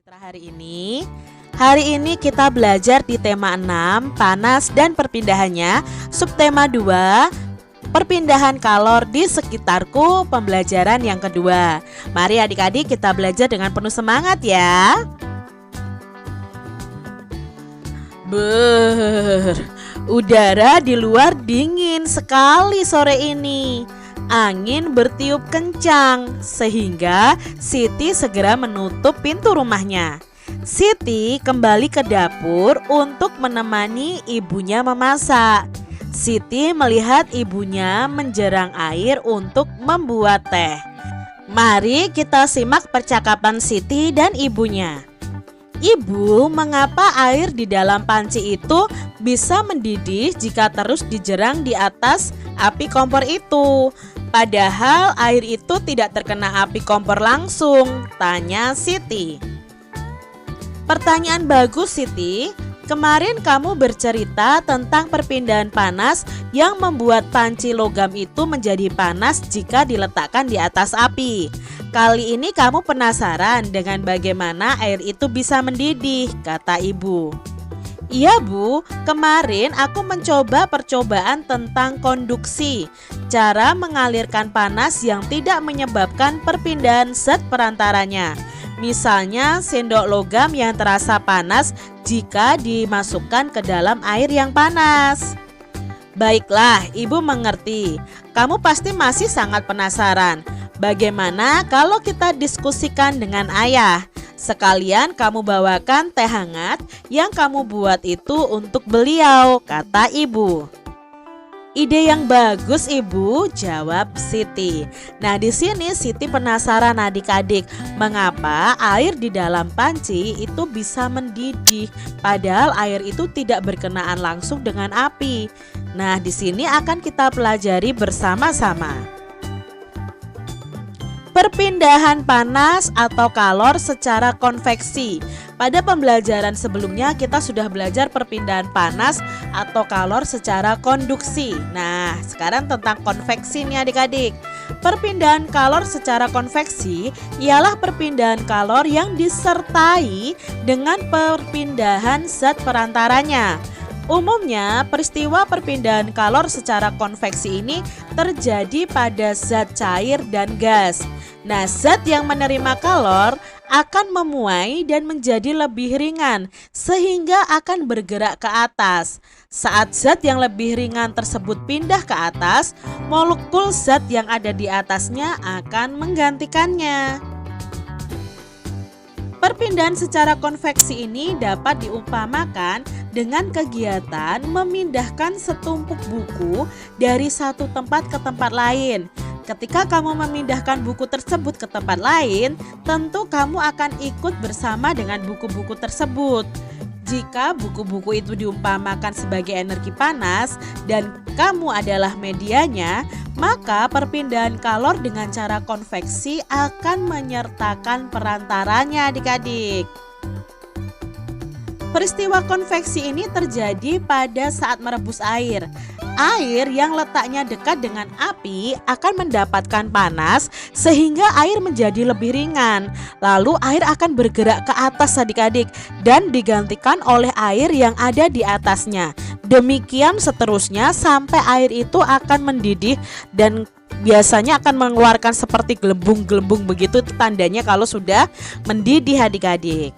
Hari ini kita belajar di tema 6, panas dan perpindahannya, subtema 2, perpindahan kalor di sekitarku, pembelajaran yang kedua. Mari adik-adik kita belajar dengan penuh semangat ya. Udara di luar dingin sekali sore ini. Angin bertiup kencang sehingga Siti segera menutup pintu rumahnya. Siti kembali ke dapur untuk menemani ibunya memasak. Siti melihat ibunya menjerang air untuk membuat teh. Mari kita simak percakapan Siti dan ibunya. Ibu, mengapa air di dalam panci itu bisa mendidih jika terus dijerang di atas api kompor itu? Padahal air itu tidak terkena api kompor langsung, tanya Siti. Pertanyaan bagus, Siti. Kemarin kamu bercerita tentang perpindahan panas yang membuat panci logam itu menjadi panas jika diletakkan di atas api. Kali ini kamu penasaran dengan bagaimana air itu bisa mendidih, kata ibu. Iya Bu, kemarin aku mencoba percobaan tentang konduksi, cara mengalirkan panas yang tidak menyebabkan perpindahan zat perantaranya. Misalnya sendok logam yang terasa panas jika dimasukkan ke dalam air yang panas. Baiklah, ibu mengerti. Kamu pasti masih sangat penasaran. Bagaimana kalau kita diskusikan dengan ayah? Sekalian kamu bawakan teh hangat yang kamu buat itu untuk beliau, kata ibu. Ide yang bagus ibu, jawab Siti. Nah di sini Siti penasaran adik-adik, mengapa air di dalam panci itu bisa mendidih, padahal air itu tidak berkenaan langsung dengan api. Nah di sini akan kita pelajari bersama-sama. Perpindahan panas atau kalor secara konveksi. Pada pembelajaran sebelumnya kita sudah belajar perpindahan panas atau kalor secara konduksi. Nah, sekarang tentang konveksi nih adik-adik. Perpindahan kalor secara konveksi ialah perpindahan kalor yang disertai dengan perpindahan zat perantaranya. Umumnya, peristiwa perpindahan kalor secara konveksi ini terjadi pada zat cair dan gas. Nah, zat yang menerima kalor akan memuai dan menjadi lebih ringan sehingga akan bergerak ke atas. Saat zat yang lebih ringan tersebut pindah ke atas, molekul zat yang ada di atasnya akan menggantikannya. Perpindahan secara konveksi ini dapat diumpamakan dengan kegiatan memindahkan setumpuk buku dari satu tempat ke tempat lain. Ketika kamu memindahkan buku tersebut ke tempat lain, tentu kamu akan ikut bersama dengan buku-buku tersebut. Jika buku-buku itu diumpamakan sebagai energi panas dan kamu adalah medianya, maka perpindahan kalor dengan cara konveksi akan menyertakan perantaranya adik-adik. Peristiwa konveksi ini terjadi pada saat merebus air. Air yang letaknya dekat dengan api akan mendapatkan panas sehingga air menjadi lebih ringan. Lalu air akan bergerak ke atas adik-adik dan digantikan oleh air yang ada di atasnya. Demikian seterusnya sampai air itu akan mendidih dan biasanya akan mengeluarkan seperti gelembung-gelembung begitu. Itu tandanya kalau sudah mendidih adik-adik.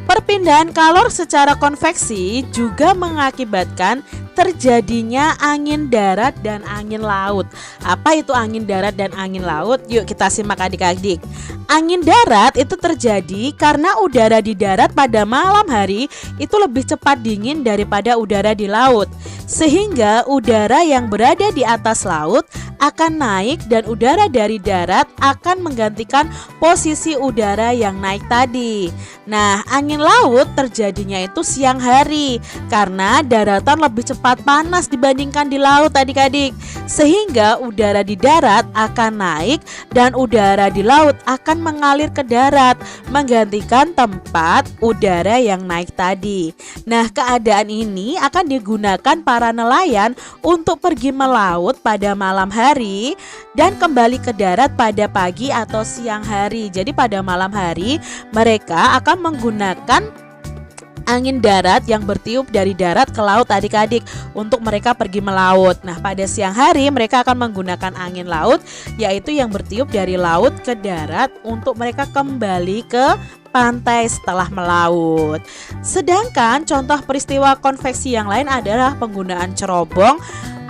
Perpindahan kalor secara konveksi juga mengakibatkan terjadinya angin darat dan angin laut. Apa itu angin darat dan angin laut? Yuk kita simak adik-adik. Angin darat itu terjadi karena udara di darat pada malam hari itu lebih cepat dingin daripada udara di laut. Sehingga udara yang berada di atas laut akan naik dan udara dari darat akan menggantikan posisi udara yang naik tadi. Nah, angin laut terjadinya itu siang hari karena daratan lebih cepat panas dibandingkan di laut adik-adik. Sehingga udara di darat akan naik dan udara di laut akan mengalir ke darat menggantikan tempat udara yang naik tadi. Nah, keadaan ini akan digunakan para nelayan untuk pergi melaut pada malam hari hari dan kembali ke darat pada pagi atau siang hari. Jadi pada malam hari mereka akan menggunakan angin darat yang bertiup dari darat ke laut adik-adik untuk mereka pergi melaut. Nah, pada siang hari mereka akan menggunakan angin laut, yaitu yang bertiup dari laut ke darat untuk mereka kembali ke pantai setelah melaut. Sedangkan contoh peristiwa konveksi yang lain adalah penggunaan cerobong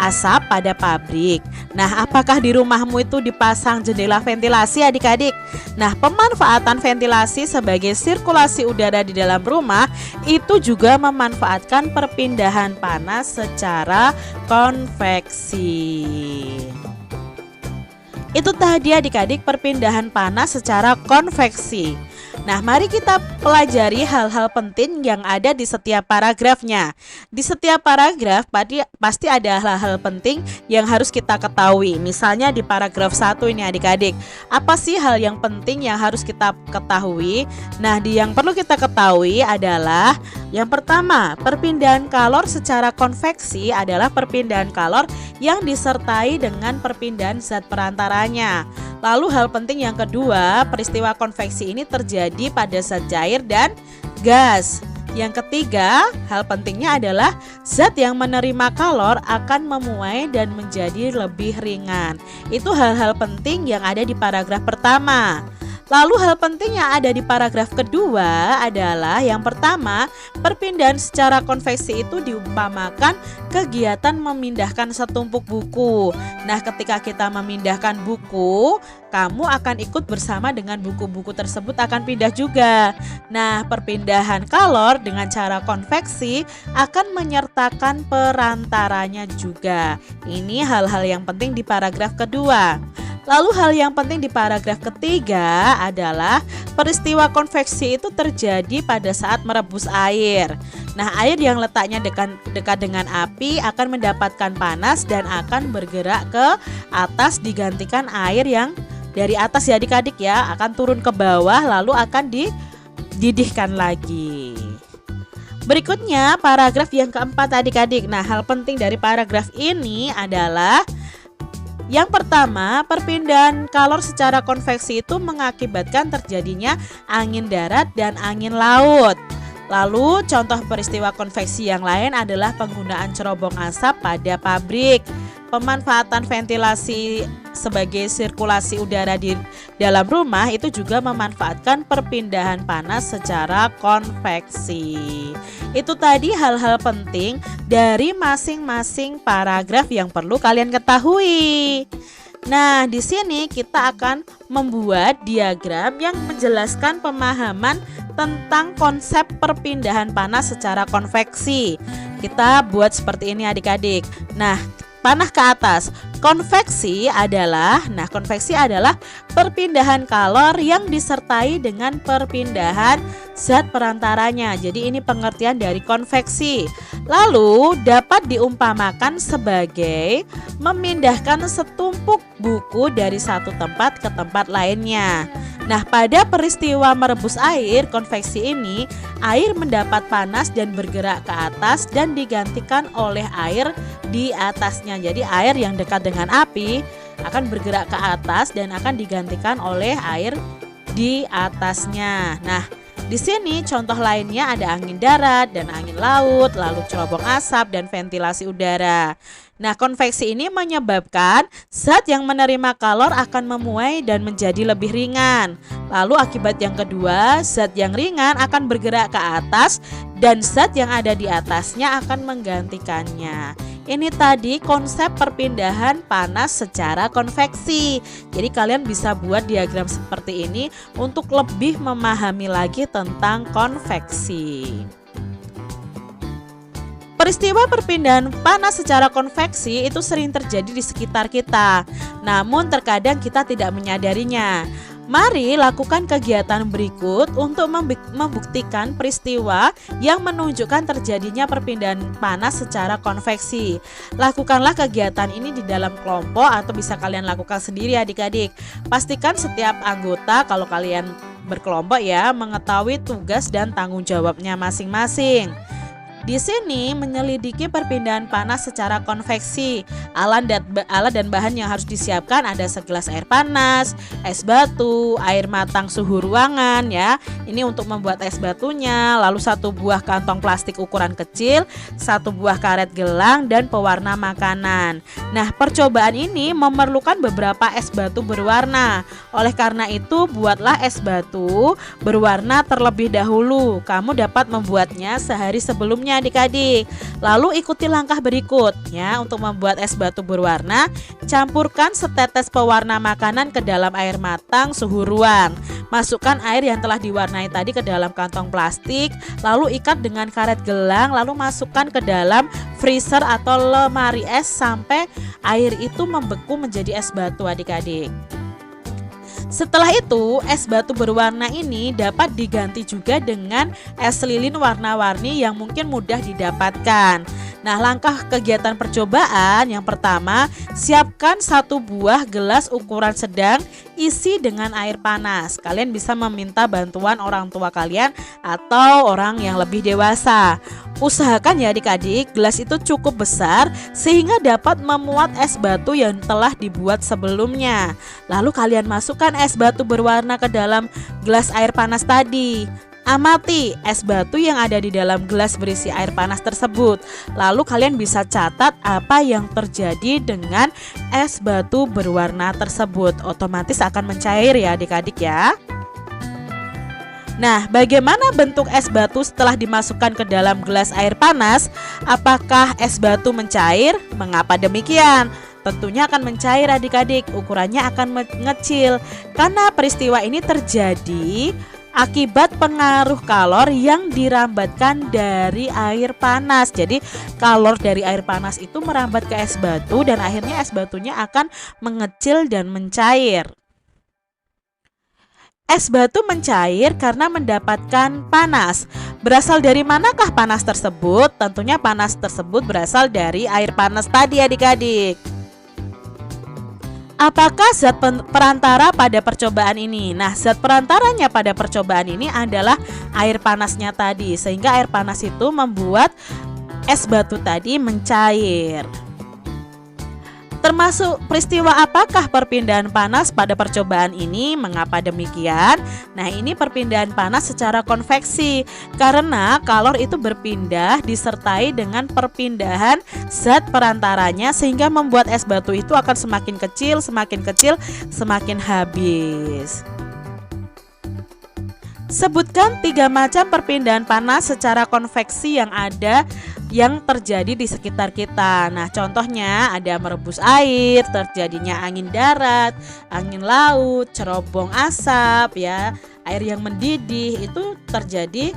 asap pada pabrik. Nah, apakah di rumahmu itu dipasang jendela ventilasi adik-adik? Nah, pemanfaatan ventilasi sebagai sirkulasi udara di dalam rumah itu juga memanfaatkan perpindahan panas secara konveksi. Itu tadi adik-adik perpindahan panas secara konveksi. Nah, mari kita pelajari hal-hal penting yang ada di setiap paragrafnya. Di setiap paragraf pasti ada hal-hal penting yang harus kita ketahui. Misalnya di paragraf 1 ini adik-adik, apa sih hal yang penting yang harus kita ketahui? Nah, yang perlu kita ketahui adalah yang pertama, perpindahan kalor secara konveksi adalah perpindahan kalor yang disertai dengan perpindahan zat perantaranya. Lalu hal penting yang kedua, peristiwa konveksi ini terjadi pada zat cair dan gas. Yang ketiga, hal pentingnya adalah zat yang menerima kalor akan memuai dan menjadi lebih ringan. Itu hal-hal penting yang ada di paragraf pertama. Lalu hal penting yang ada di paragraf kedua adalah yang pertama, perpindahan secara konveksi itu diumpamakan kegiatan memindahkan setumpuk buku. Nah, ketika kita memindahkan buku, kamu akan ikut bersama dengan buku-buku tersebut akan pindah juga. Nah, perpindahan kalor dengan cara konveksi akan menyertakan perantaranya juga. Ini hal-hal yang penting di paragraf kedua. Lalu hal yang penting di paragraf ketiga adalah peristiwa konveksi itu terjadi pada saat merebus air. Nah, air yang letaknya dekat dengan api akan mendapatkan panas dan akan bergerak ke atas digantikan air yang dari atas ya adik-adik ya, akan turun ke bawah lalu akan dididihkan lagi. Berikutnya paragraf yang keempat adik-adik. Nah, hal penting dari paragraf ini adalah yang pertama, perpindahan kalor secara konveksi itu mengakibatkan terjadinya angin darat dan angin laut. Lalu contoh peristiwa konveksi yang lain adalah penggunaan cerobong asap pada pabrik. Pemanfaatan ventilasi sebagai sirkulasi udara di dalam rumah itu juga memanfaatkan perpindahan panas secara konveksi. Itu tadi hal-hal penting dari masing-masing paragraf yang perlu kalian ketahui. Nah, di sini kita akan membuat diagram yang menjelaskan pemahaman tentang konsep perpindahan panas secara konveksi. Kita buat seperti ini adik-adik. Nah, panah ke atas. Konveksi adalah perpindahan kalor yang disertai dengan perpindahan zat perantaranya. Jadi ini pengertian dari konveksi. Lalu dapat diumpamakan sebagai memindahkan setumpuk buku dari satu tempat ke tempat lainnya. Nah, pada peristiwa merebus air konveksi ini, air mendapat panas dan bergerak ke atas dan digantikan oleh air di atasnya. Jadi air yang dekat dengan api akan bergerak ke atas dan akan digantikan oleh air di atasnya. Nah, di sini contoh lainnya ada angin darat dan angin laut, lalu cerobong asap dan ventilasi udara. Nah, konveksi ini menyebabkan zat yang menerima kalor akan memuai dan menjadi lebih ringan. Lalu akibat yang kedua, zat yang ringan akan bergerak ke atas dan zat yang ada di atasnya akan menggantikannya. Ini tadi konsep perpindahan panas secara konveksi. Jadi kalian bisa buat diagram seperti ini untuk lebih memahami lagi tentang konveksi. Peristiwa perpindahan panas secara konveksi itu sering terjadi di sekitar kita, namun terkadang kita tidak menyadarinya. Mari lakukan kegiatan berikut untuk membuktikan peristiwa yang menunjukkan terjadinya perpindahan panas secara konveksi. Lakukanlah kegiatan ini di dalam kelompok atau bisa kalian lakukan sendiri adik-adik. Pastikan setiap anggota kalau kalian berkelompok ya mengetahui tugas dan tanggung jawabnya masing-masing. Di sini menyelidiki perpindahan panas secara konveksi. Alat dan bahan yang harus disiapkan ada segelas air panas, es batu, air matang suhu ruangan ya. Ini untuk membuat es batunya, lalu 1 buah kantong plastik ukuran kecil, 1 buah karet gelang dan pewarna makanan. Nah, percobaan ini memerlukan beberapa es batu berwarna. Oleh karena itu, buatlah es batu berwarna terlebih dahulu. Kamu dapat membuatnya sehari sebelumnya adik-adik. Lalu ikuti langkah berikut ya. Untuk membuat es batu berwarna, campurkan setetes pewarna makanan ke dalam air matang suhu ruang. Masukkan air yang telah diwarnai tadi ke dalam kantong plastik, lalu ikat dengan karet gelang, lalu masukkan ke dalam freezer atau lemari es sampai air itu membeku menjadi es batu adik-adik. Setelah itu, es batu berwarna ini dapat diganti juga dengan es lilin warna-warni yang mungkin mudah didapatkan. Nah, langkah kegiatan percobaan yang pertama, siapkan 1 buah gelas ukuran sedang isi dengan air panas. Kalian bisa meminta bantuan orang tua kalian atau orang yang lebih dewasa. Usahakan ya adik-adik, gelas itu cukup besar sehingga dapat memuat es batu yang telah dibuat sebelumnya. Lalu kalian masukkan es batu berwarna ke dalam gelas air panas tadi. Amati es batu yang ada di dalam gelas berisi air panas tersebut. Lalu kalian bisa catat apa yang terjadi dengan es batu berwarna tersebut. Otomatis akan mencair ya adik-adik ya. Nah, bagaimana bentuk es batu setelah dimasukkan ke dalam gelas air panas? Apakah es batu mencair? Mengapa demikian? Tentunya akan mencair adik-adik, ukurannya akan mengecil. Karena peristiwa ini terjadi akibat pengaruh kalor yang dirambatkan dari air panas. Jadi kalor dari air panas itu merambat ke es batu dan akhirnya es batunya akan mengecil dan mencair. Es batu mencair karena mendapatkan panas. Berasal dari manakah panas tersebut? Tentunya panas tersebut berasal dari air panas tadi adik-adik. Apakah zat perantara pada percobaan ini? Nah, zat perantaranya pada percobaan ini adalah air panasnya tadi. Sehingga air panas itu membuat es batu tadi mencair. Termasuk peristiwa apakah perpindahan panas pada percobaan ini? Mengapa demikian? Nah, ini perpindahan panas secara konveksi karena kalor itu berpindah disertai dengan perpindahan zat perantaranya sehingga membuat es batu itu akan semakin kecil, semakin habis. Sebutkan 3 macam perpindahan panas secara konveksi yang terjadi di sekitar kita. Nah, contohnya ada merebus air, terjadinya angin darat, angin laut, cerobong asap ya, air yang mendidih, itu terjadi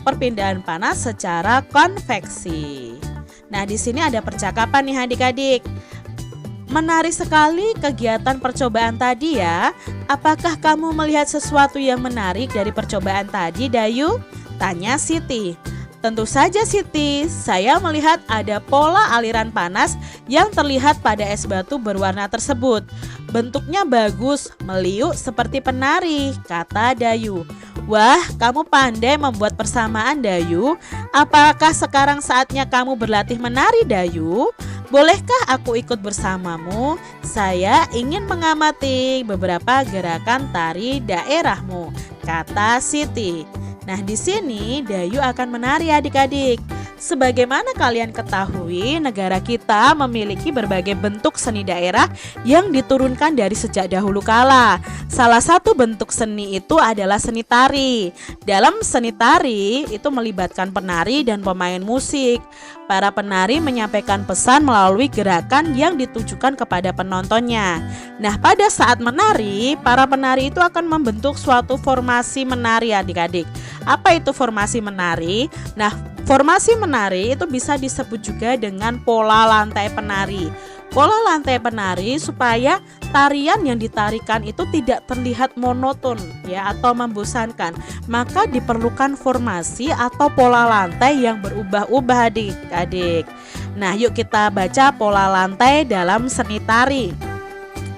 perpindahan panas secara konveksi. Nah, di sini ada percakapan nih adik-adik. Menarik sekali kegiatan percobaan tadi ya. Apakah kamu melihat sesuatu yang menarik dari percobaan tadi, Dayu? Tanya Siti. Tentu saja Siti, saya melihat ada pola aliran panas yang terlihat pada es batu berwarna tersebut. Bentuknya bagus, meliuk seperti penari, kata Dayu. Wah, kamu pandai membuat persamaan, Dayu. Apakah sekarang saatnya kamu berlatih menari, Dayu? Bolehkah aku ikut bersamamu? Saya ingin mengamati beberapa gerakan tari daerahmu, kata Siti. Nah, di sini Dayu akan menari adik-adik. Sebagaimana kalian ketahui, negara kita memiliki berbagai bentuk seni daerah yang diturunkan dari sejak dahulu kala. Salah satu bentuk seni itu adalah seni tari. Dalam seni tari itu melibatkan penari dan pemain musik. Para penari menyampaikan pesan melalui gerakan yang ditujukan kepada penontonnya. Nah, pada saat menari, para penari itu akan membentuk suatu formasi menari adik-adik. Apa itu formasi menari? Nah, formasi menari itu bisa disebut juga dengan pola lantai penari. Pola lantai penari supaya tarian yang ditarikan itu tidak terlihat monoton ya atau membosankan. Maka diperlukan formasi atau pola lantai yang berubah-ubah adik-adik. Nah, yuk kita baca pola lantai dalam seni tari.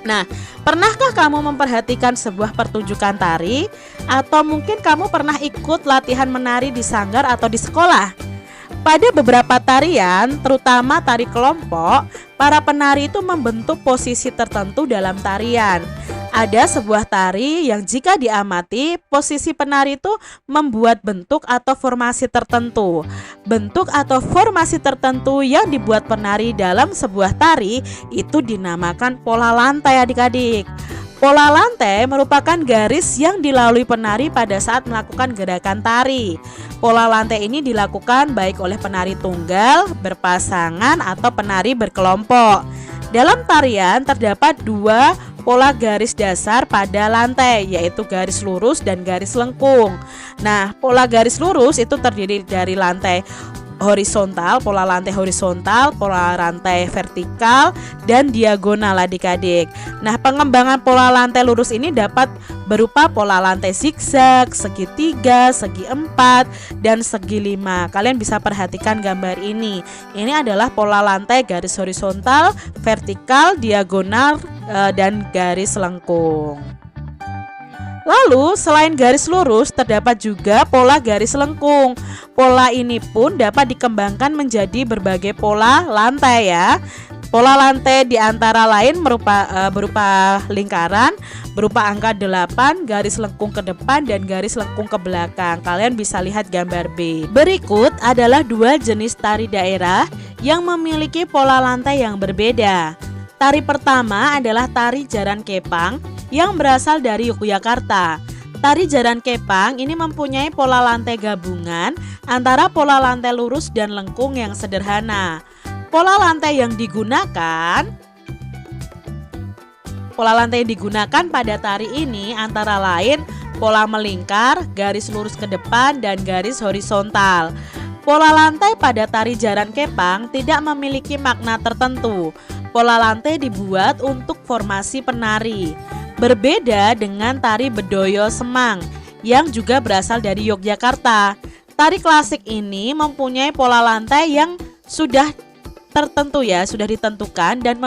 Nah, pernahkah kamu memperhatikan sebuah pertunjukan tari? Atau mungkin kamu pernah ikut latihan menari di sanggar atau di sekolah? Pada beberapa tarian, terutama tari kelompok, para penari itu membentuk posisi tertentu dalam tarian. Ada sebuah tari yang jika diamati, posisi penari itu membuat bentuk atau formasi tertentu. Bentuk atau formasi tertentu yang dibuat penari dalam sebuah tari itu dinamakan pola lantai adik-adik. Pola lantai merupakan garis yang dilalui penari pada saat melakukan gerakan tari. Pola lantai ini dilakukan baik oleh penari tunggal, berpasangan, atau penari berkelompok. Dalam tarian terdapat dua pola garis dasar pada lantai, yaitu garis lurus dan garis lengkung. Nah, pola garis lurus itu terdiri dari lantai horizontal, pola lantai horizontal, pola lantai vertikal, dan diagonal adik-adik. Nah, pengembangan pola lantai lurus ini dapat berupa pola lantai zigzag, segitiga, segi 4, dan segi 5. Kalian bisa perhatikan gambar ini. Ini adalah pola lantai garis horizontal, vertikal, diagonal, dan garis lengkung. Lalu selain garis lurus terdapat juga pola garis lengkung. Pola ini pun dapat dikembangkan menjadi berbagai pola lantai ya. Pola lantai di antara lain berupa lingkaran, berupa angka 8, garis lengkung ke depan, dan garis lengkung ke belakang. Kalian bisa lihat gambar B. Berikut adalah dua jenis tari daerah yang memiliki pola lantai yang berbeda. Tari pertama adalah tari Jaran Kepang yang berasal dari Yogyakarta. Tari Jaran Kepang ini mempunyai pola lantai gabungan antara pola lantai lurus dan lengkung yang sederhana. Pola lantai yang digunakan pada tari ini antara lain pola melingkar, garis lurus ke depan, dan garis horizontal. Pola lantai pada tari Jaran Kepang tidak memiliki makna tertentu. Pola lantai dibuat untuk formasi penari. Berbeda dengan tari Bedoyo Semang yang juga berasal dari Yogyakarta. Tari klasik ini mempunyai pola lantai yang sudah tertentu ya, sudah ditentukan dan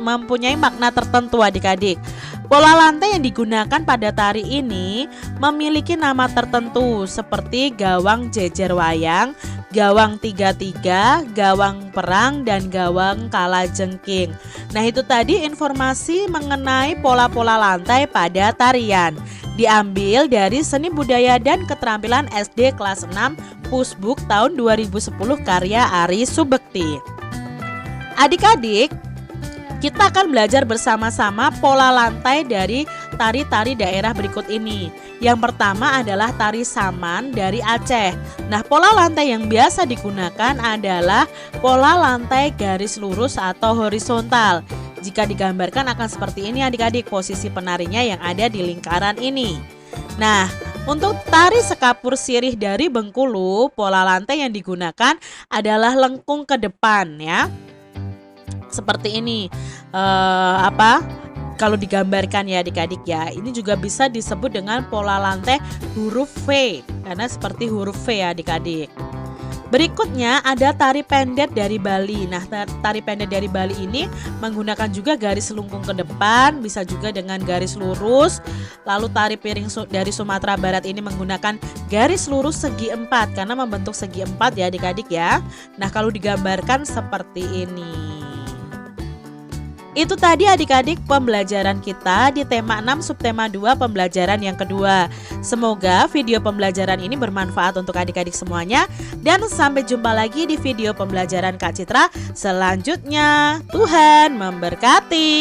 mempunyai makna tertentu adik-adik. Pola lantai yang digunakan pada tari ini memiliki nama tertentu seperti gawang jejer wayang, gawang 3-3, gawang perang, dan gawang kalajengking. Nah, itu tadi informasi mengenai pola-pola lantai pada tarian. Diambil dari Seni Budaya dan Keterampilan SD kelas 6 Pusbuk tahun 2010 karya Ari Subekti. Adik-adik, kita akan belajar bersama-sama pola lantai dari tari-tari daerah berikut ini. Yang pertama adalah tari Saman dari Aceh. Nah, pola lantai yang biasa digunakan adalah pola lantai garis lurus atau horizontal. Jika digambarkan akan seperti ini adik-adik, posisi penarinya yang ada di lingkaran ini. Nah, untuk tari Sekapur Sirih dari Bengkulu, pola lantai yang digunakan adalah lengkung ke depan ya. Seperti ini. Kalau digambarkan ya adik-adik ya, ini juga bisa disebut dengan pola lantai huruf V, karena seperti huruf V ya adik-adik. Berikutnya ada tari pendet dari Bali. Nah, tari pendet dari Bali ini menggunakan juga garis lengkung ke depan, bisa juga dengan garis lurus. Lalu tari piring dari Sumatera Barat ini menggunakan garis lurus segi 4 karena membentuk segi 4 ya adik-adik ya. Nah, kalau digambarkan seperti ini. Itu tadi adik-adik pembelajaran kita di tema 6 subtema 2 pembelajaran yang kedua. Semoga video pembelajaran ini bermanfaat untuk adik-adik semuanya. Dan sampai jumpa lagi di video pembelajaran Kak Citra selanjutnya. Tuhan memberkati.